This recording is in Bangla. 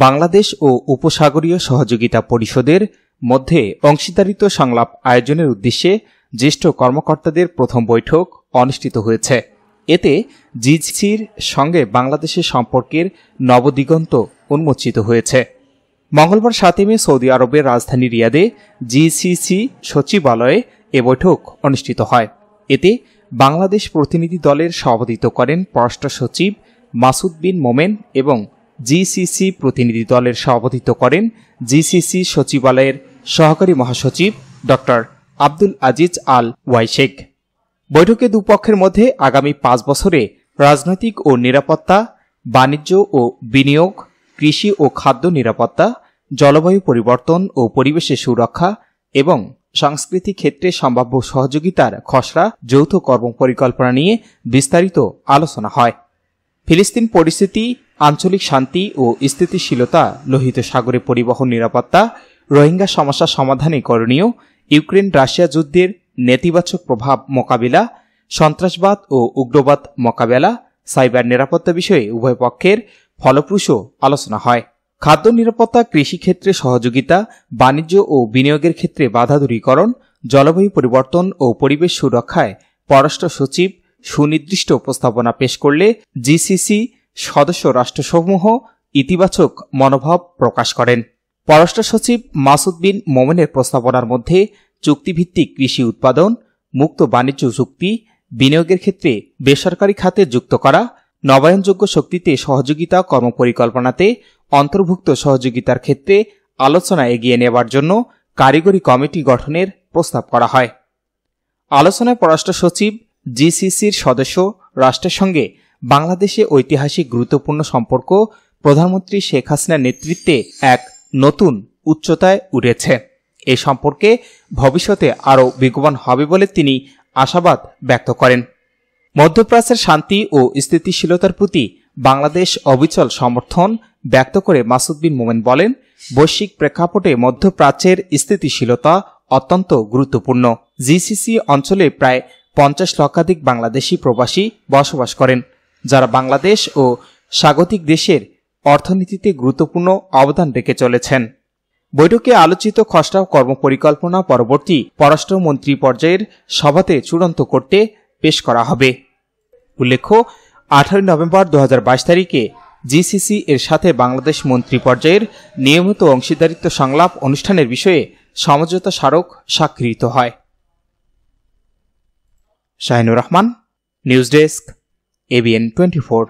বাংলাদেশ ও উপসাগরীয় সহযোগিতা পরিষদের মধ্যে অংশীদারিত্ব সংলাপ আয়োজনের উদ্দেশ্যে জ্যেষ্ঠ কর্মকর্তাদের প্রথম বৈঠক অনুষ্ঠিত হয়েছে। এতে জিসিসির সঙ্গে বাংলাদেশের সম্পর্কের নবদিগন্ত উন্মোচিত হয়েছে। মঙ্গলবার 7 মে সৌদি আরবের রাজধানী রিয়াদে জিসিসি সচিবালয়ে এ বৈঠক অনুষ্ঠিত হয়। এতে বাংলাদেশ প্রতিনিধি দলের সভাপতিত্ব করেন পররাষ্ট্র সচিব মাসুদ বিন মোমেন এবং জিসিসি প্রতিনিধি দলের সভাপতিত্ব করেন জিসিসি সচিবালয়ের সহকারী মহাসচিব ড আব্দুল আজিজ আল ওয়াইশেক। বৈঠকে দুপক্ষের মধ্যে আগামী 5 বছরে রাজনৈতিক ও নিরাপত্তা, বাণিজ্য ও বিনিয়োগ, কৃষি ও খাদ্য নিরাপত্তা, জলবায়ু পরিবর্তন ও পরিবেশের সুরক্ষা এবং সাংস্কৃতিক ক্ষেত্রে সম্ভাব্য সহযোগিতার খসড়া যৌথ কর্মপরিকল্পনা নিয়ে বিস্তারিত আলোচনা হয়। ফিলিস্তিন পরিস্থিতি, আঞ্চলিক শান্তি ও স্থিতিশীলতা, লোহিত সাগরে পরিবহন নিরাপত্তা, রোহিঙ্গা সমস্যা সমাধানে করণীয়, ইউক্রেন রাশিয়া যুদ্ধের নেতিবাচক প্রভাব মোকাবিলা, সন্ত্রাসবাদ ও উগ্রবাদ মোকাবেলা, সাইবার নিরাপত্তা বিষয়ে উভয় পক্ষের ফলপ্রসূ আলোচনা হয়। খাদ্য নিরাপত্তা, কৃষিক্ষেত্রে সহযোগিতা, বাণিজ্য ও বিনিয়োগের ক্ষেত্রে বাধা দূরীকরণ, জলবায়ু পরিবর্তন ও পরিবেশ সুরক্ষায় পররাষ্ট্র সচিব সুনির্দিষ্ট উপস্থাপনা পেশ করলে জিসিসি সদস্য রাষ্ট্রসমূহ ইতিবাচক মনোভাব প্রকাশ করেন। পররাষ্ট্র সচিব মাসুদ বিন মোমেনের প্রস্তাবনার মধ্যে চুক্তিভিত্তিক কৃষি উৎপাদন, মুক্ত বাণিজ্য চুক্তি, বিনিয়োগের ক্ষেত্রে বেসরকারি খাতে যুক্ত করা, নবায়নযোগ্য শক্তিতে সহযোগিতা কর্মপরিকল্পনাতে অন্তর্ভুক্ত সহযোগিতার ক্ষেত্রে আলোচনা এগিয়ে নেওয়ার জন্য কারিগরি কমিটি গঠনের প্রস্তাব করা হয়। আলোচনায় পররাষ্ট্র সচিব জিসিসির সদস্য রাষ্ট্রের সঙ্গে বাংলাদেশে ঐতিহাসিক গুরুত্বপূর্ণ সম্পর্ক প্রধানমন্ত্রী শেখ হাসিনার নেতৃত্বে এক নতুন উচ্চতায় উঠেছে। এই সম্পর্কে ভবিষ্যতে আরও বেগবান হবে বলে তিনি আশাবাদ ব্যক্ত করেন। মধ্যপ্রাচ্যের শান্তি ও স্থিতিশীলতার প্রতি বাংলাদেশ অবিচল সমর্থন ব্যক্ত করে মাসুদ বিন মোমেন বলেন, বৈশ্বিক প্রেক্ষাপটে মধ্যপ্রাচ্যের স্থিতিশীলতা অত্যন্ত গুরুত্বপূর্ণ। জিসিসি অঞ্চলে প্রায় 50 লক্ষাধিক বাংলাদেশি প্রবাসী বসবাস করেন, যারা বাংলাদেশ ও স্বাগতিক দেশের অর্থনীতিতে গুরুত্বপূর্ণ অবদান রেখে চলেছেন। বৈঠকে আলোচিত খসড়া কর্মপরিকল্পনা পরবর্তী পররাষ্ট্রমন্ত্রী পর্যায়ের সভাতে চূড়ান্ত করতে পেশ করা হবে। উল্লেখ্য, 18 নভেম্বর 2022 তারিখে জিসিসি এর সাথে বাংলাদেশ মন্ত্রী পর্যায়ের নিয়মিত অংশীদারিত্ব সংলাপ অনুষ্ঠানের বিষয়ে সমঝোতা স্মারক স্বাক্ষরিত হয়। Shahinur Rahman, news desk, ABN24।